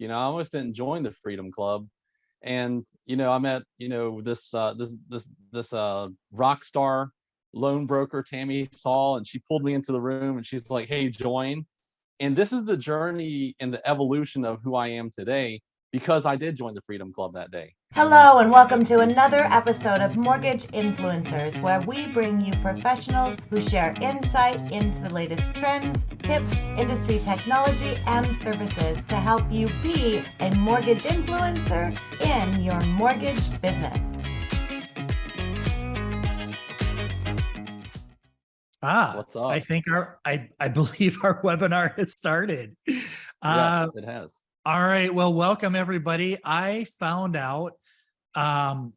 I almost didn't join the Freedom Club. And I met this rock star loan broker, Tammy Saul, and she pulled me into the room and she's like, "Hey, join." And this is the journey and the evolution of who I am today because I did join the Freedom Club that day. Hello, and welcome to another episode of Mortgage Influencers, where we bring you professionals who share insight into the latest trends, tips, industry technology, and services to help you be a mortgage influencer in your mortgage business. What's up? I think I believe our webinar has started. Yes, it has. All right. Well, welcome everybody. I found out I'm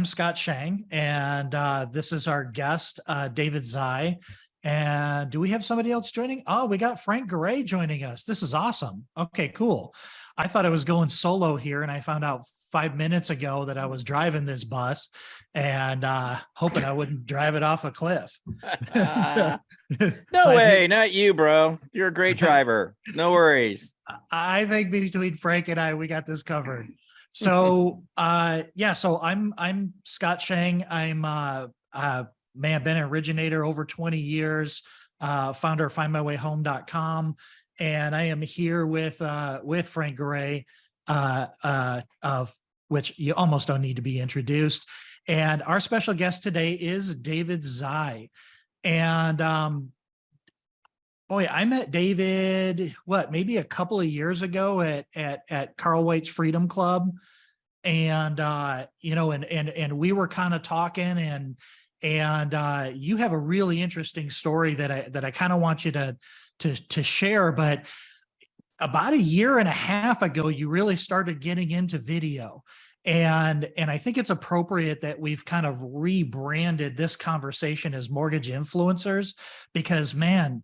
Scott Schang, and this is our guest, David Zai. And do we have somebody else joining? Oh, we got Frank Garay joining us. This is awesome. Okay, cool. I thought I was going solo here, and I found out 5 minutes ago that I was driving this bus and hoping I wouldn't drive it off a cliff. No way, not you, bro. You're a great driver. No worries. I think between Frank and I, we got this covered. So so I'm Scott Schang. I'm I've been an originator over 20 years, founder of findmywayhome.com. And I am here with Frank Garay, of which you almost don't need to be introduced. And our special guest today is David Zai. And I met David, maybe a couple of years ago at Carl White's Freedom Club. And and we were kind of talking, and you have a really interesting story that I kind of want you to share. But about a year and a half ago, you really started getting into video. And I think it's appropriate that we've kind of rebranded this conversation as mortgage influencers, because man,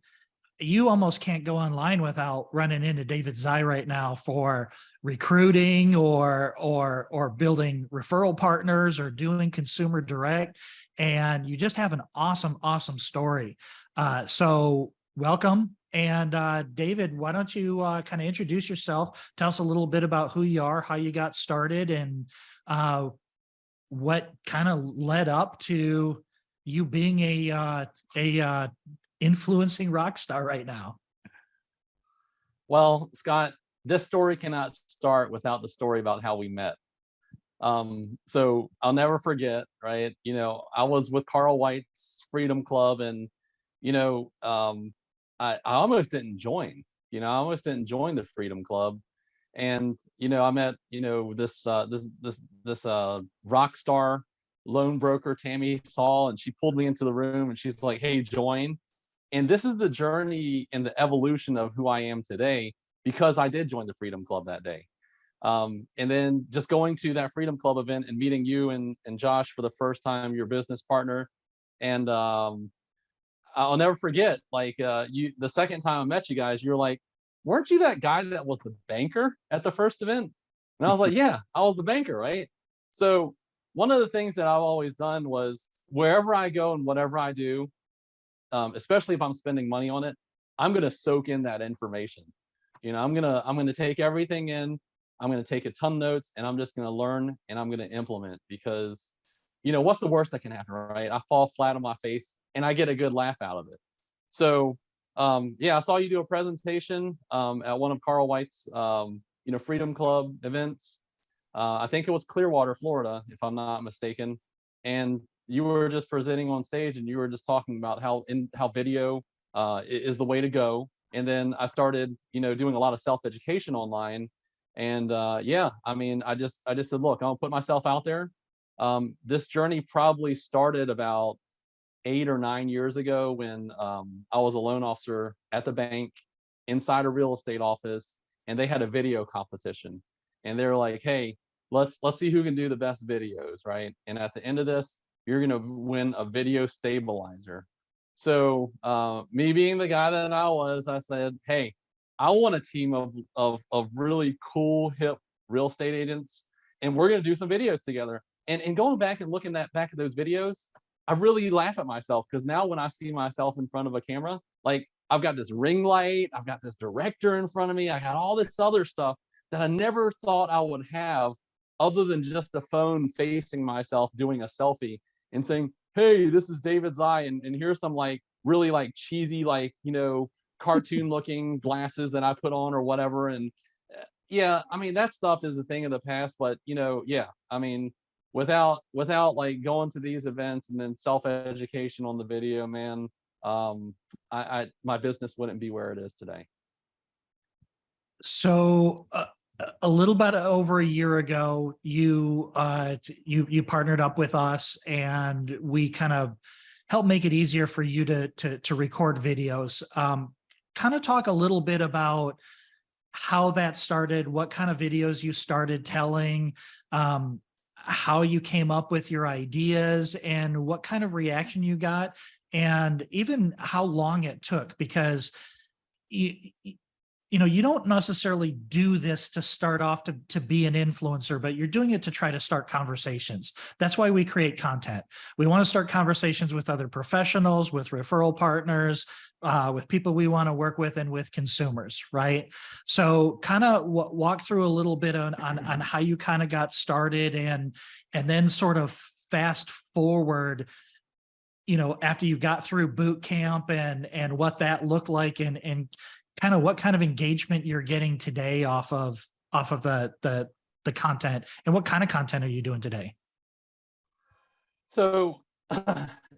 you almost can't go online without running into David Zai right now for recruiting or building referral partners or doing consumer direct. And you just have an awesome story. So welcome. And David, why don't you kind of introduce yourself? Tell us a little bit about who you are, how you got started, and what kind of led up to you being a influencing rock star right now. Well, Scott, this story cannot start without the story about how we met. So I'll never forget, right? I was with Carl White's Freedom Club, and I almost didn't join. I almost didn't join the Freedom Club, and I met this rock star loan broker, Tammy Saul, and she pulled me into the room and she's like, "Hey, join." And this is the journey and the evolution of who I am today because I did join the Freedom Club that day. And then just going to that Freedom Club event and meeting you and Josh for the first time, your business partner, and I'll never forget, the second time I met you guys, you were like, "Weren't you that guy that was the banker at the first event?" And I was like, "Yeah, I was the banker," right? So one of the things that I've always done was wherever I go and whatever I do, especially if I'm spending money on it, I'm going to soak in that information. I'm going to take everything in. I'm going to take a ton of notes, and I'm just going to learn, and I'm going to implement, because what's the worst that can happen, right? I fall flat on my face and I get a good laugh out of it. So I saw you do a presentation at one of Carl White's Freedom Club events. I think it was Clearwater, Florida, if I'm not mistaken. And you were just presenting on stage, and you were just talking about how video is the way to go. And then I started doing a lot of self-education online. And I just said, look, I'm gonna put myself out there. This journey probably started about 8 or 9 years ago when I was a loan officer at the bank inside a real estate office, and they had a video competition, and they were like, "Hey, let's see who can do the best videos," right? And at the end of this, you're gonna win a video stabilizer. So me being the guy that I was, I said, "Hey, I want a team of really cool, hip real estate agents, and we're gonna do some videos together." And going back and looking back at those videos, I really laugh at myself, because now when I see myself in front of a camera, like I've got this ring light, I've got this director in front of me, I got all this other stuff that I never thought I would have, other than just the phone facing myself doing a selfie and saying, hey, this is David's eye, and here's some like really like cheesy, like, cartoon looking glasses that I put on or whatever. And yeah, I mean, that stuff is a thing of the past, but yeah, I mean, without like going to these events and then self-education on the video, man, my business wouldn't be where it is today. So a little bit over a year ago, you partnered up with us, and we kind of helped make it easier for you to record videos. Kind of talk a little bit about how that started, what kind of videos you started telling, how you came up with your ideas, and what kind of reaction you got, and even how long it took, because you don't necessarily do this to start off to be an influencer, but you're doing it to try to start conversations. That's why we create content. We want to start conversations with other professionals, with referral partners, with people we want to work with, and with consumers, right? So kind of walk through a little bit on how you kind of got started, and then sort of fast forward, after you got through boot camp, and what that looked like, and kind of what kind of engagement you're getting today off of the content, and what kind of content are you doing today? So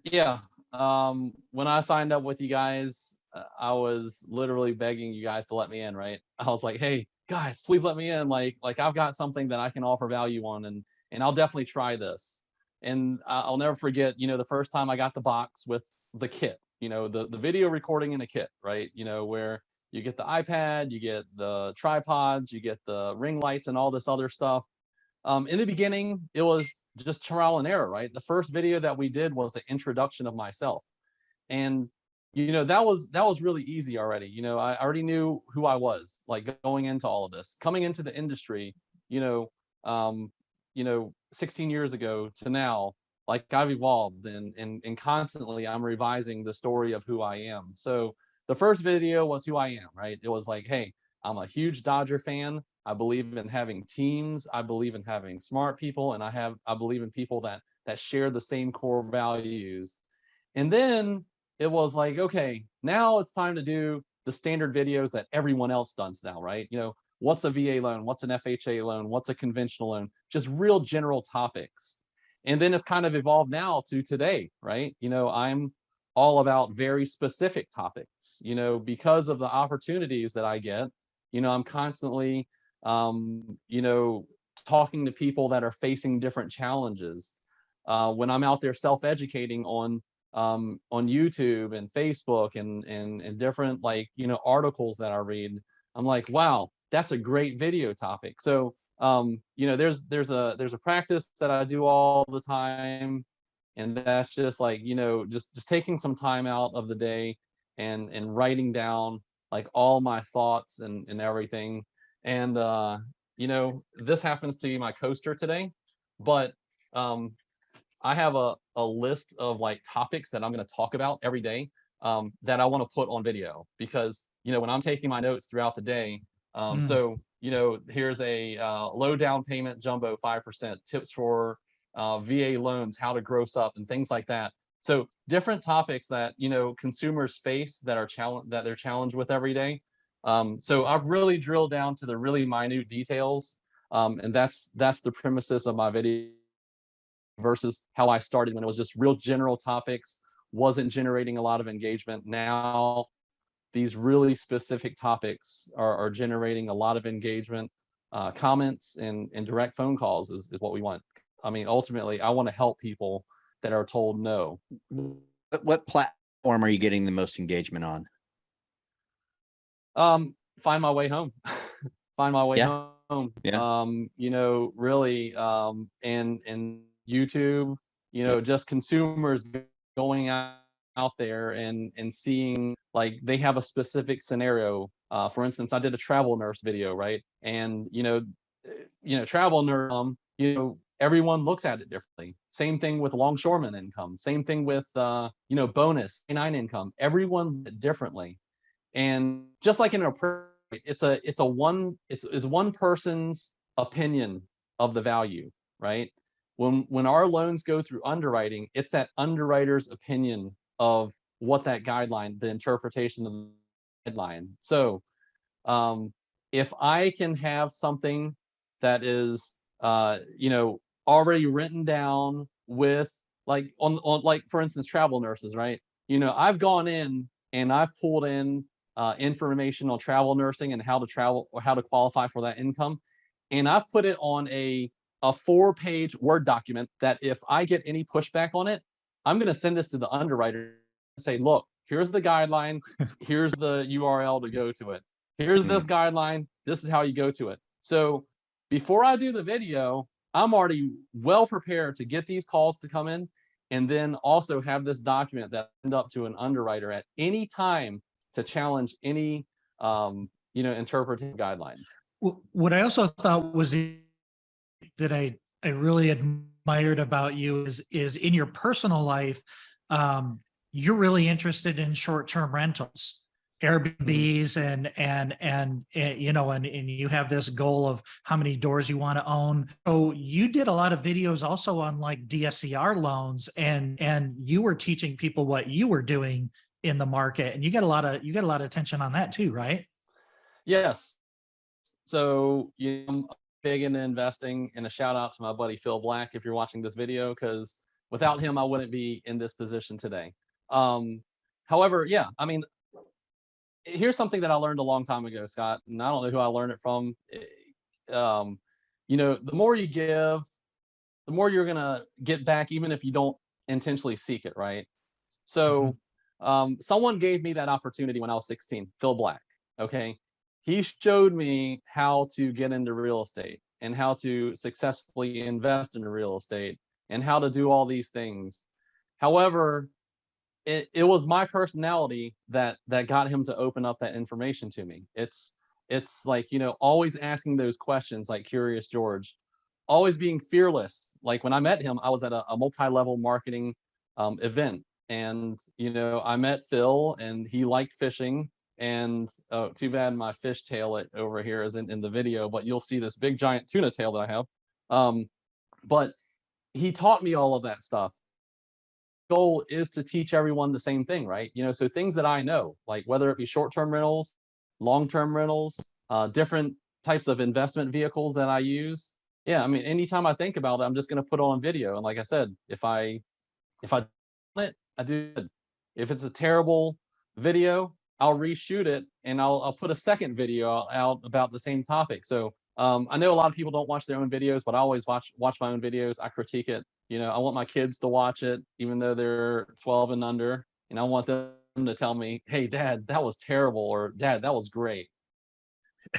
yeah, when I signed up with you guys, I was literally begging you guys to let me in, right? I was like, hey guys, please let me in. Like I've got something that I can offer value on, and I'll definitely try this. And I'll never forget, the first time I got the box with the kit, the video recording in a kit, right? Where you get the iPad, you get the tripods, you get the ring lights and all this other stuff. In the beginning, it was just trial and error, right? The first video that we did was an introduction of myself. And, that was really easy already. I already knew who I was, like going into all of this, coming into the industry, 16 years ago to now, like I've evolved, and constantly I'm revising the story of who I am. So the first video was who I am, right? It was like, hey, I'm a huge Dodger fan. I believe in having teams. I believe in having smart people, and I believe in people that share the same core values. And then it was like, okay, now it's time to do the standard videos that everyone else does now, right? What's a VA loan? What's an FHA loan? What's a conventional loan? Just real general topics. And then it's kind of evolved now to today, right? I'm all about very specific topics, because of the opportunities that I get. I'm constantly, talking to people that are facing different challenges. When I'm out there self-educating on YouTube and Facebook and different, like, articles that I read, I'm like, wow, that's a great video topic. So, there's a practice that I do all the time. And that's just like, just taking some time out of the day and writing down like all my thoughts and everything. And, this happens to be my coaster today, but I have a list of like topics that I'm going to talk about every day, that I want to put on video, because, when I'm taking my notes throughout the day, so, here's a low down payment jumbo 5% tips for VA loans, how to gross up, and things like that. So different topics that consumers face that they're challenged with every day. So I've really drilled down to the really minute details, and that's the premises of my video, versus how I started when it was just real general topics, wasn't generating a lot of engagement. Now these really specific topics are generating a lot of engagement. Comments and direct phone calls is what we want. I mean, ultimately, I want to help people that are told no. What platform are you getting the most engagement on? Find my way home. Find my way home. Yeah. Really, and YouTube, just consumers going out there and seeing, like, they have a specific scenario. For instance, I did a travel nurse video, right? And travel nurse, everyone looks at it differently. Same thing with longshoreman income. Same thing with bonus K9 income. Everyone differently. And just like in a it's one person's opinion of the value, right? When our loans go through underwriting, it's that underwriter's opinion of what that guideline, the interpretation of the guideline. So if I can have something that is already written down with like on like for instance travel nurses, right? I've gone in and I've pulled in information on travel nursing and how to travel or how to qualify for that income, and I've put it on a 4-page Word document that if I get any pushback on it, I'm going to send this to the underwriter and say, look, here's the guideline, here's the URL to go to it. Here's this guideline, this is how you go to it. So before I do the video, I'm already well prepared to get these calls to come in, and then also have this document that end up to an underwriter at any time to challenge any interpretive guidelines. What I also thought was that I really admired about you is in your personal life, you're really interested in short-term rentals, Airbnbs, and you have this goal of how many doors you want to own. So you did a lot of videos also on like DSCR loans, and you were teaching people what you were doing in the market, and you got a lot of attention on that too, right? Yes. So I'm big into investing, and a shout out to my buddy Phil Black if you're watching this video, because without him I wouldn't be in this position today. However, yeah, I mean, here's something that I learned a long time ago, Scott, and I don't know who I learned it from. The more you give, the more you're gonna get back, even if you don't intentionally seek it, right? So someone gave me that opportunity when I was 16, Phil Black. Okay. He showed me how to get into real estate and how to successfully invest in real estate and how to do all these things. However, it was my personality that got him to open up that information to me. It's like, always asking those questions like Curious George, always being fearless. Like when I met him, I was at a multi-level marketing event, and I met Phil and he liked fishing. And too bad my fish tail over here isn't in the video, but you'll see this big giant tuna tail that I have. But he taught me all of that stuff. Goal is to teach everyone the same thing, right? So things that I know, like whether it be short-term rentals, long-term rentals, different types of investment vehicles that I use. Yeah, I mean, anytime I think about it, I'm just going to put it on video. And like I said, if I do it, I do it. If it's a terrible video, I'll reshoot it and I'll put a second video out about the same topic. So I know a lot of people don't watch their own videos, but I always watch my own videos. I critique it. I want my kids to watch it, even though they're 12 and under. And I want them to tell me, hey, Dad, that was terrible, or Dad, that was great.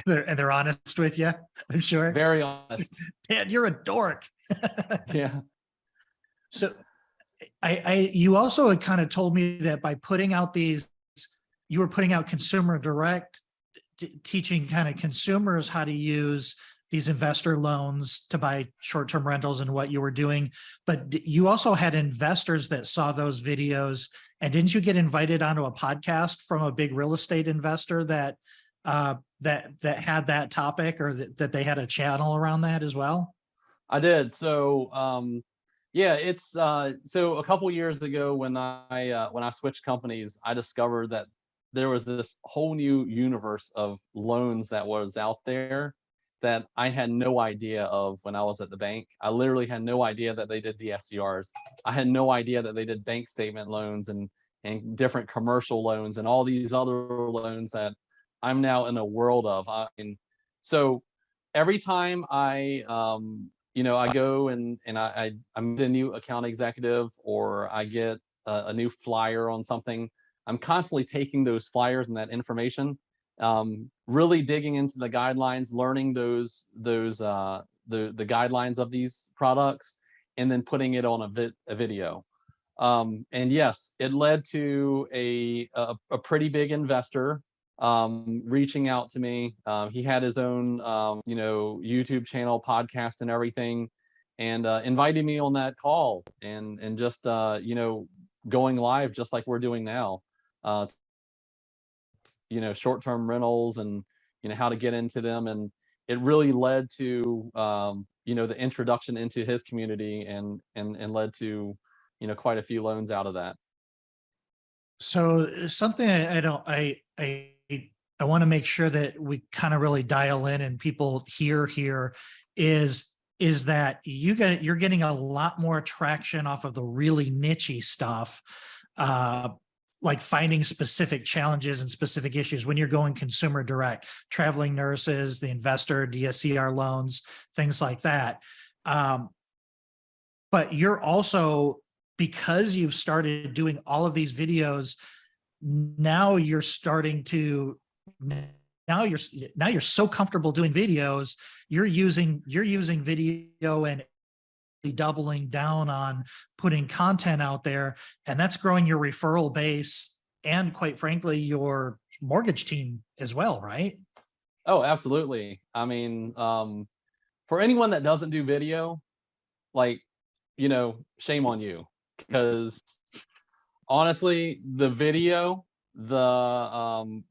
And they're honest with you, I'm sure. Very honest. Dad, you're a dork. Yeah. So you also had kind of told me that by putting out you were putting out consumer direct, teaching kind of consumers how to use these investor loans to buy short-term rentals and what you were doing. But you also had investors that saw those videos. And didn't you get invited onto a podcast from a big real estate investor that had that topic, or that they had a channel around that as well? I did. So yeah, it's so a couple years ago when I switched companies, I discovered that there was this whole new universe of loans that was out there that I had no idea of when I was at the bank. I literally had no idea that they did DSCRs. I had no idea that they did bank statement loans and different commercial loans and all these other loans that I'm now in a world of. So every time I go and I meet a new account executive, or I get a new flyer on something, I'm constantly taking those flyers and that information, really digging into the guidelines, learning the guidelines of these products, and then putting it on a video. And yes, it led to a pretty big investor reaching out to me. He had his own YouTube channel, podcast, and everything, and invited me on that call, and just going live just like we're doing now. Short-term rentals and how to get into them. And it really led to, the introduction into his community, and led to, quite a few loans out of that. So something I want to make sure that we kind of really dial in and people hear here is that you're getting a lot more traction off of the really niche-y stuff, like finding specific challenges and specific issues when you're going consumer direct, traveling nurses, the investor, DSCR loans, things like that. But you're also, because you've started doing all of these videos, now you're so comfortable doing videos, you're using video and doubling down on putting content out there, and that's growing your referral base and, quite frankly, your mortgage team as well, right? Oh, absolutely. I mean, for anyone that doesn't do video, like, shame on you, because honestly, the video,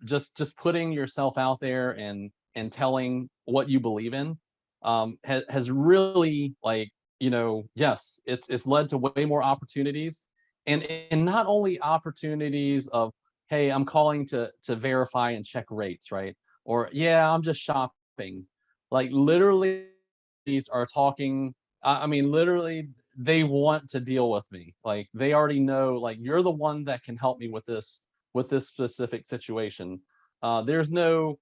just putting yourself out there and telling what you believe in, has really, like, yes, it's led to way more opportunities, and not only opportunities of, hey, I'm calling to verify and check rates, right? Or, yeah, I'm just shopping. Like, literally, these are talking. I mean, literally, they want to deal with me. Like, they already know, like, you're the one that can help me with this specific situation. There's no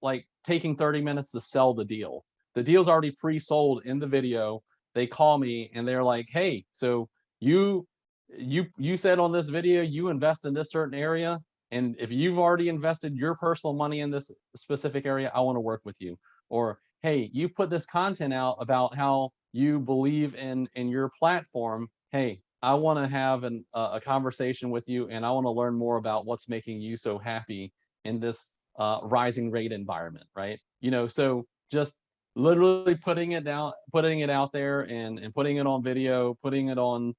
like taking 30 minutes to sell the deal. The deal's already pre-sold in the video. They call me and they're like, hey, so you said on this video you invest in this certain area, and if you've already invested your personal money in this specific area, I want to work with you. Or, hey, you put this content out about how you believe in your platform. Hey, I want to have a conversation with you, and I want to learn more about what's making you so happy in this rising rate environment, right? So just literally putting it out there, and putting it on video, putting it on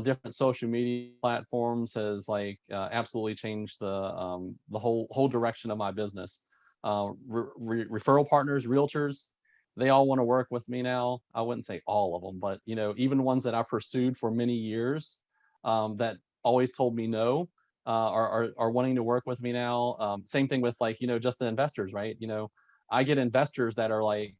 different social media platforms has, like, absolutely changed the whole direction of my business. Referral partners, realtors, they all want to work with me now. I wouldn't say all of them, but even ones that I pursued for many years, that always told me no, are wanting to work with me now. Same thing with, like, just the investors, right? I get investors that are like,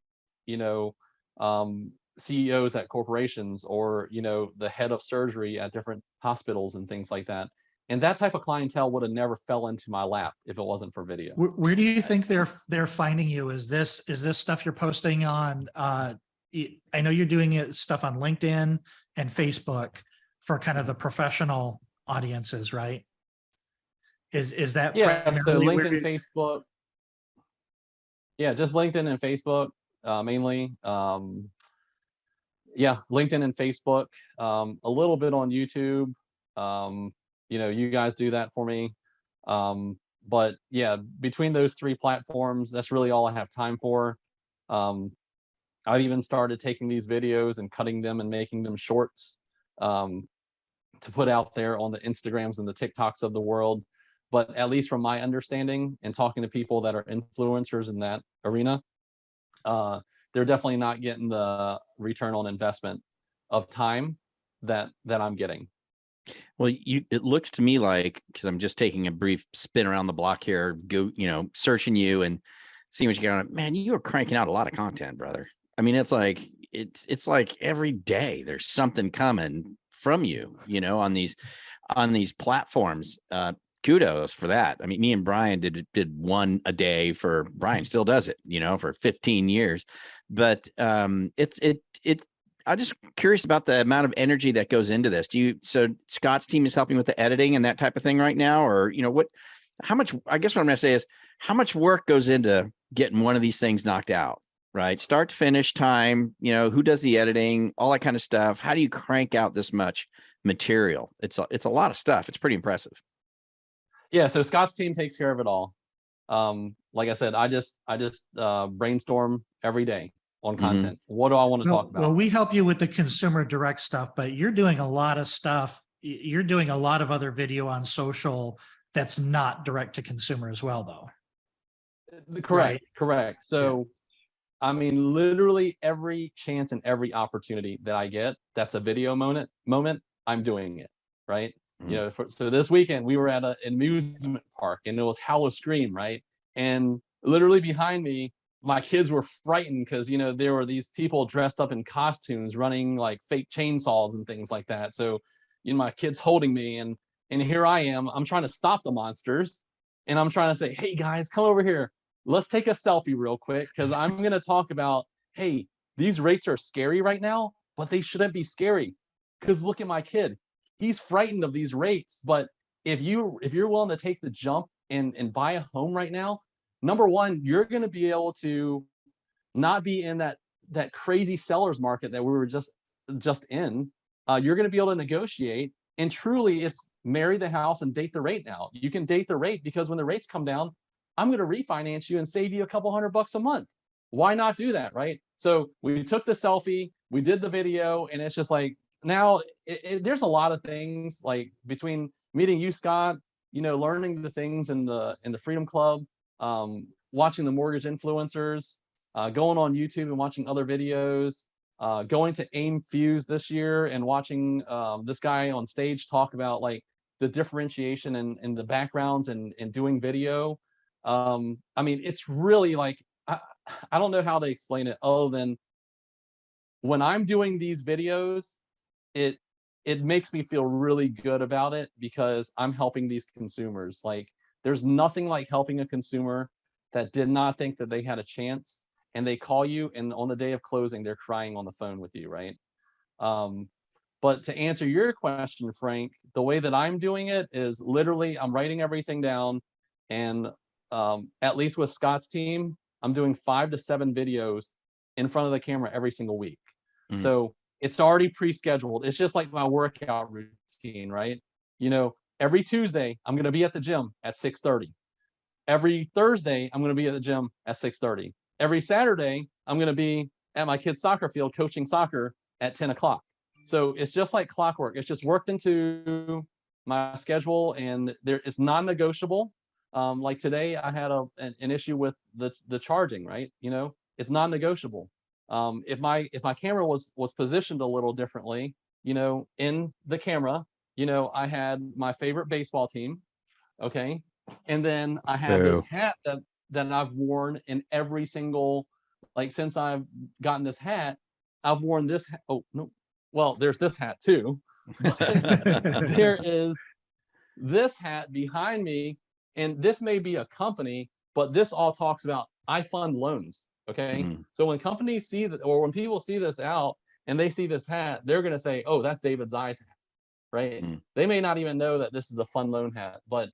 CEOs at corporations, or the head of surgery at different hospitals and things like that. And that type of clientele would have never fell into my lap if it wasn't for video. Where do you think they're finding you? Is this stuff you're posting on? I know you're doing stuff on LinkedIn and Facebook for kind of the professional audiences, right? Is that Yeah? So LinkedIn, Facebook. Yeah, just LinkedIn and Facebook, mainly. Yeah, LinkedIn and Facebook. A little bit on YouTube. You guys do that for me. But yeah, between those three platforms, that's really all I have time for. I've even started taking these videos and cutting them and making them shorts, to put out there on the Instagrams and the TikToks of the world. But at least from my understanding and talking to people that are influencers in that arena, they're definitely not getting the return on investment of time that I'm getting. Well, it looks to me like, because I'm just taking a brief spin around the block here, searching you and seeing what you got on. Man, you are cranking out a lot of content, brother. I mean, it's like every day there's something coming from you, on these platforms. Kudos for that. I mean, me and Brian did one a day for Brian still does it, for 15 years. But I'm just curious about the amount of energy that goes into this. So Scott's team is helping with the editing and that type of thing right now, or how much? I guess what I'm going to say is, how much work goes into getting one of these things knocked out, right? Start to finish time. Who does the editing, all that kind of stuff. How do you crank out this much material? It's a lot of stuff. It's pretty impressive. Yeah, so Scott's team takes care of it all. Like I said, I just brainstorm every day on content. What do I want to talk about? Well, we help you with the consumer direct stuff, but you're doing a lot of stuff. You're doing a lot of other video on social that's not direct to consumer as well, though. Correct. So, I mean, literally every chance and every opportunity that I get, that's a video moment, I'm doing it, right? You know, so this weekend we were at an amusement park and it was Howl-O-Scream, right? And literally behind me, my kids were frightened because, you know, there were these people dressed up in costumes running like fake chainsaws and things like that. So, you know, my kids holding me, and here I am, I'm trying to stop the monsters, and I'm trying to say, hey guys, come over here, let's take a selfie real quick, because I'm going to talk about, hey, these rates are scary right now, but they shouldn't be scary, because look at my kid, he's frightened of these rates. But if you're willing to take the jump and buy a home right now, number one, you're going to be able to not be in that crazy seller's market that we were just in. You're going to be able to negotiate, and truly it's marry the house and date the rate. Now you can date the rate, because when the rates come down, I'm going to refinance you and save you a couple $100 a month. Why not do that, right? So we took the selfie, we did the video, and it's just like, now there's a lot of things, like between meeting you, Scott, you know, learning the things in the Freedom Club, watching the mortgage influencers, going on YouTube and watching other videos, going to AIM Fuse this year and watching this guy on stage talk about like the differentiation and the backgrounds and doing video. I mean, it's really like, I don't know how to explain it other than when I'm doing these videos, it makes me feel really good about it, because I'm helping these consumers. Like, there's nothing like helping a consumer that did not think that they had a chance, and they call you, and on the day of closing, they're crying on the phone with you, right? But to answer your question, Frank, the way that I'm doing it is literally I'm writing everything down, and at least with Scott's team, I'm doing 5 to 7 videos in front of the camera every single week. So it's already pre-scheduled. It's just like my workout routine, right? You know, every Tuesday, I'm going to be at the gym at 6:30. Every Thursday, I'm going to be at the gym at 6:30. Every Saturday, I'm going to be at my kid's soccer field coaching soccer at 10 o'clock. So it's just like clockwork. It's just worked into my schedule, and it's non-negotiable. Like today, I had an issue with the charging, right? You know, it's non-negotiable. If my camera was positioned a little differently, you know, in the camera, you know, I had my favorite baseball team, okay, and then I had this hat that I've worn in every single, like, since I've gotten this hat, I've worn this. Oh no, well, there's this hat too. There is this hat behind me, and this may be a company, but this all talks about I fund loans. Okay. So when companies see that, or when people see this out and they see this hat, they're going to say, oh, that's David Zei's hat, right? They may not even know that this is a fund loan hat, but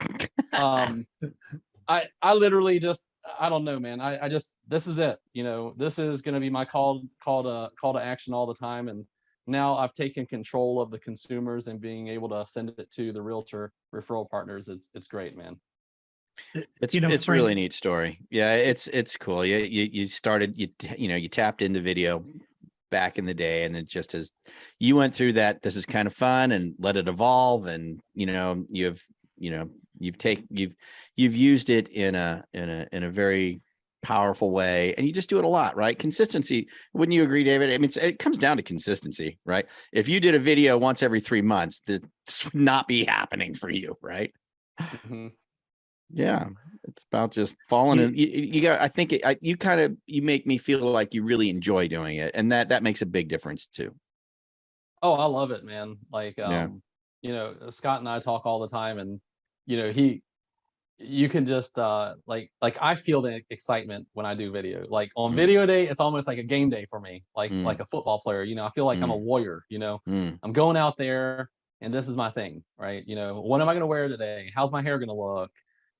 I literally just, I don't know, man. I just, this is it. You know, this is going to be my call to action all the time. And now I've taken control of the consumers and being able to send it to the realtor referral partners. It's great, man. It's, you know, it's a really neat story. Yeah, it's cool. You started, you tapped into video back in the day, and it just as you went through that, this is kind of fun, and let it evolve. And you've used it in a very powerful way, and you just do it a lot, right? Consistency. Wouldn't you agree, David? I mean, it comes down to consistency, right? If you did a video once every 3 months, this would not be happening for you, right? Yeah, it's about just falling in. You got. I think you make me feel like you really enjoy doing it, and that makes a big difference too. Oh, I love it, man. Like, you know, Scott and I talk all the time, and you know, you can just like I feel the excitement when I do video. Like on video day, it's almost like a game day for me, like a football player. You know, I feel like I'm a warrior. You know, I'm going out there, and this is my thing, right? You know, what am I going to wear today? How's my hair going to look?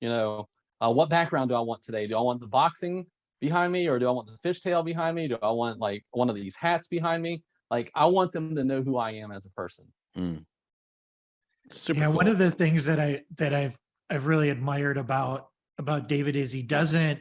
You know, what background do I want today? Do I want the boxing behind me, or do I want the fishtail behind me? Do I want like one of these hats behind me? Like, I want them to know who I am as a person. Super cool. One of the things that I've really admired about David is he doesn't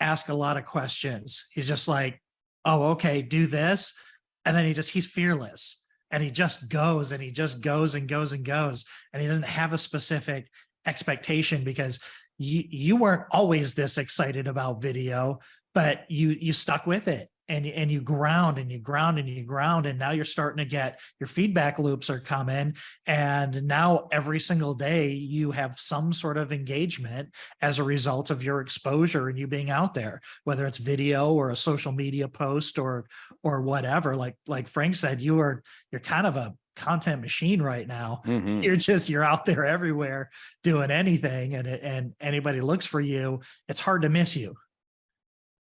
ask a lot of questions. He's just like, oh, okay, do this. And then he's fearless, and he just goes and he just goes and goes and goes. And he doesn't have a specific expectation, because you weren't always this excited about video, but you stuck with it, and you ground and you ground and you ground, and now you're starting to get your feedback loops are coming, and now every single day you have some sort of engagement as a result of your exposure and you being out there, whether it's video or a social media post or whatever. Like Frank said, you're kind of a content machine right now. You're out there everywhere doing anything, and anybody looks for you, it's hard to miss you.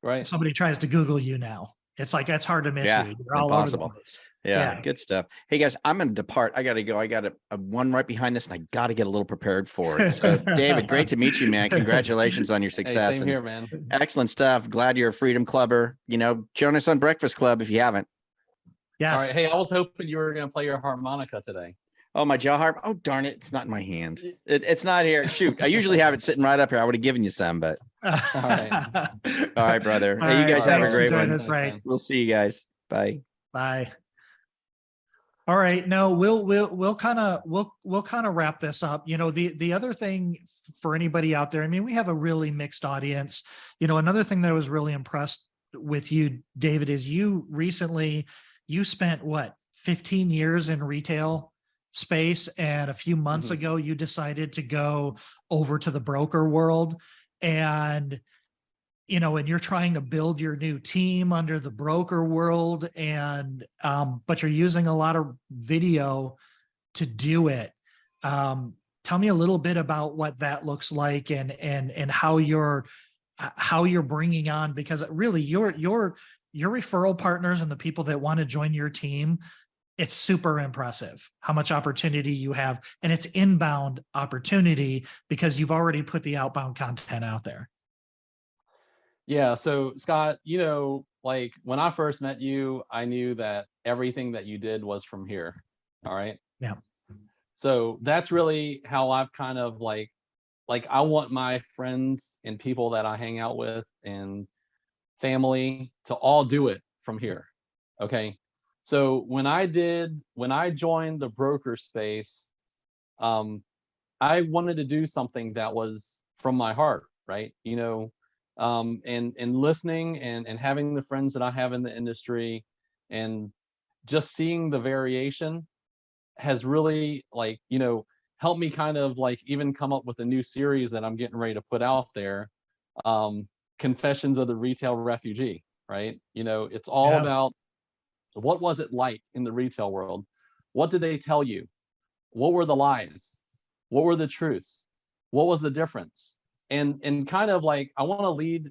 Right. Somebody tries to Google you now, it's like, it's hard to miss you. You're all impossible. over the place. Yeah, good stuff. Hey guys, I'm going to depart. I got to go. I got a one right behind this, and I got to get a little prepared for it. So David, great to meet you, man. Congratulations on your success. Hey, same here, man. Excellent stuff. Glad you're a Freedom Clubber. Join us on Breakfast Club if you haven't. Yes. All right. Hey, I was hoping you were going to play your harmonica today. Oh, my jaw harp. Oh, darn it. It's not in my hand. It's not here. Shoot. I usually have it sitting right up here. I would have given you some, but. All right. All right, brother. All hey, you guys right. have a great one. That's right. We'll see you guys. Bye. Bye. All right. No, we'll kind of wrap this up. The other thing for anybody out there, I mean, we have a really mixed audience. Another thing that I was really impressed with you, David, is you spent 15 years in retail space, and a few months ago you decided to go over to the broker world, and you're trying to build your new team under the broker world, and but you're using a lot of video to do it. Tell me a little bit about what that looks like, and how you're bringing on, because really your referral partners and the people that want to join your team, it's super impressive how much opportunity you have, and it's inbound opportunity because you've already put the outbound content out there. Yeah. So Scott, like when I first met you, I knew that everything that you did was from here. All right. Yeah. So that's really how I've kind of like I want my friends and people that I hang out with and family to all do it from here. Okay. So when I joined the broker space, I wanted to do something that was from my heart, right? And listening and having the friends that I have in the industry and just seeing the variation has really helped me kind of even come up with a new series that I'm getting ready to put out there. Confessions of the Retail Refugee, right? It's all about what was it like in the retail world? What did they tell you? What were the lies? What were the truths? What was the difference? And kind of I want to lead,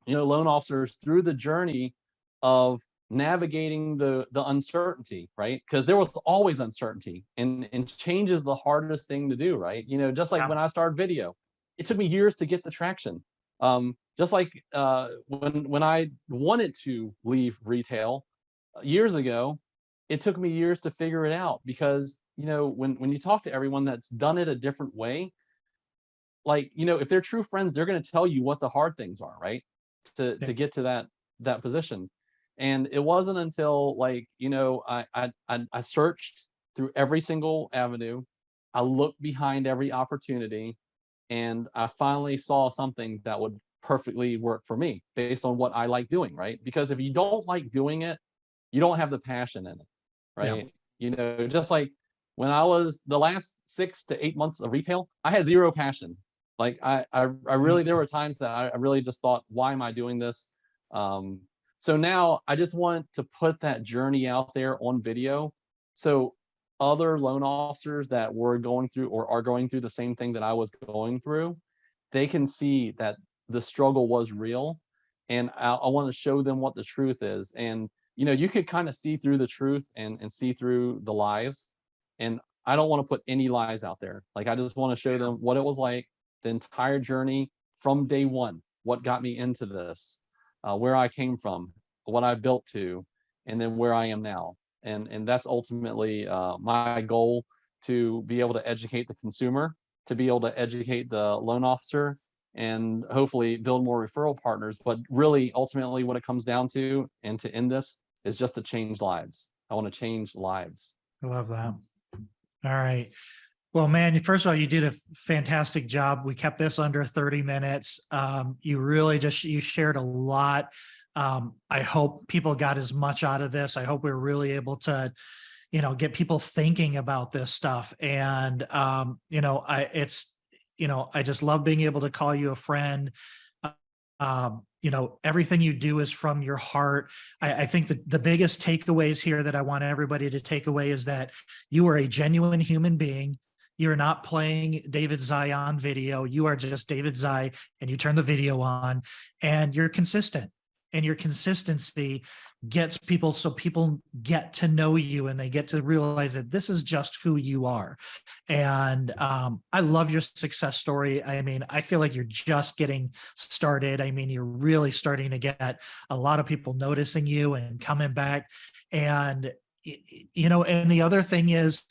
loan officers through the journey of navigating the uncertainty, right? Because there was always uncertainty, and change is the hardest thing to do, right? Just like when I started video, it took me years to get the traction. Just like when I wanted to leave retail years ago, it took me years to figure it out, because when you talk to everyone that's done it a different way, if they're true friends, they're going to tell you what the hard things are, right? To get to that position. And it wasn't until I searched through every single avenue, I looked behind every opportunity, and I finally saw something that would perfectly work for me based on what I like doing, right? Because if you don't like doing it, you don't have the passion in it, right? Just like when I was the last 6 to 8 months of retail, I had zero passion. I really, there were times that I really just thought, why am I doing this? So now I just want to put that journey out there on video, so other loan officers that were going through or are going through the same thing that I was going through, they can see that the struggle was real, and I want to show them what the truth is. And you could kind of see through the truth and see through the lies, and I don't want to put any lies out there. I just want to show them what it was like, the entire journey from day one, what got me into this, where I came from, what I built to, and then where I am now. And that's ultimately my goal, to be able to educate the consumer, to be able to educate the loan officer, and hopefully build more referral partners. But really, ultimately, what it comes down to, and to end this, is just to change lives. I want to change lives. I love that. All right. Well, man, first of all, you did a fantastic job. We kept this under 30 minutes. You really you shared a lot. I hope people got as much out of this. I hope we're really able to, get people thinking about this stuff. And, I just love being able to call you a friend. Everything you do is from your heart. I think that the biggest takeaways here that I want everybody to take away is that you are a genuine human being. You're not playing David Zai on video. You are just David Zai, and you turn the video on, and you're consistent. And your consistency gets people, so people get to know you and they get to realize that this is just who you are. And I love your success story. I mean, I feel like you're just getting started. I mean, you're really starting to get a lot of people noticing you and coming back. And, and the other thing is,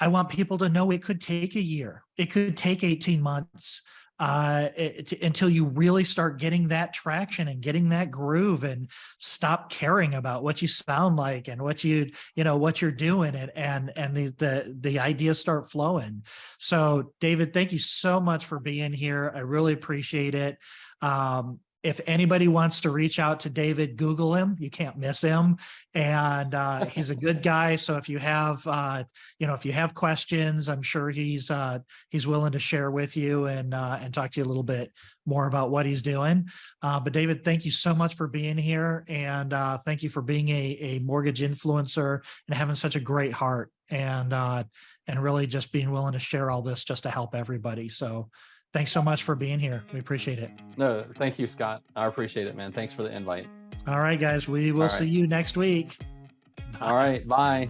I want people to know it could take a year. It could take 18 months. Until you really start getting that traction and getting that groove and stop caring about what you sound like and what what you're doing, and the ideas start flowing. So David, thank you so much for being here. I really appreciate it. If anybody wants to reach out to David, Google him. You can't miss him. And he's a good guy. So if you have, if you have questions, I'm sure he's willing to share with you and talk to you a little bit more about what he's doing. But David, thank you so much for being here. And thank you for being a mortgage influencer and having such a great heart, and really just being willing to share all this just to help everybody. So thanks so much for being here. We appreciate it. No, thank you, Scott. I appreciate it, man. Thanks for the invite. All right, guys. We will see you next week. All right. Bye.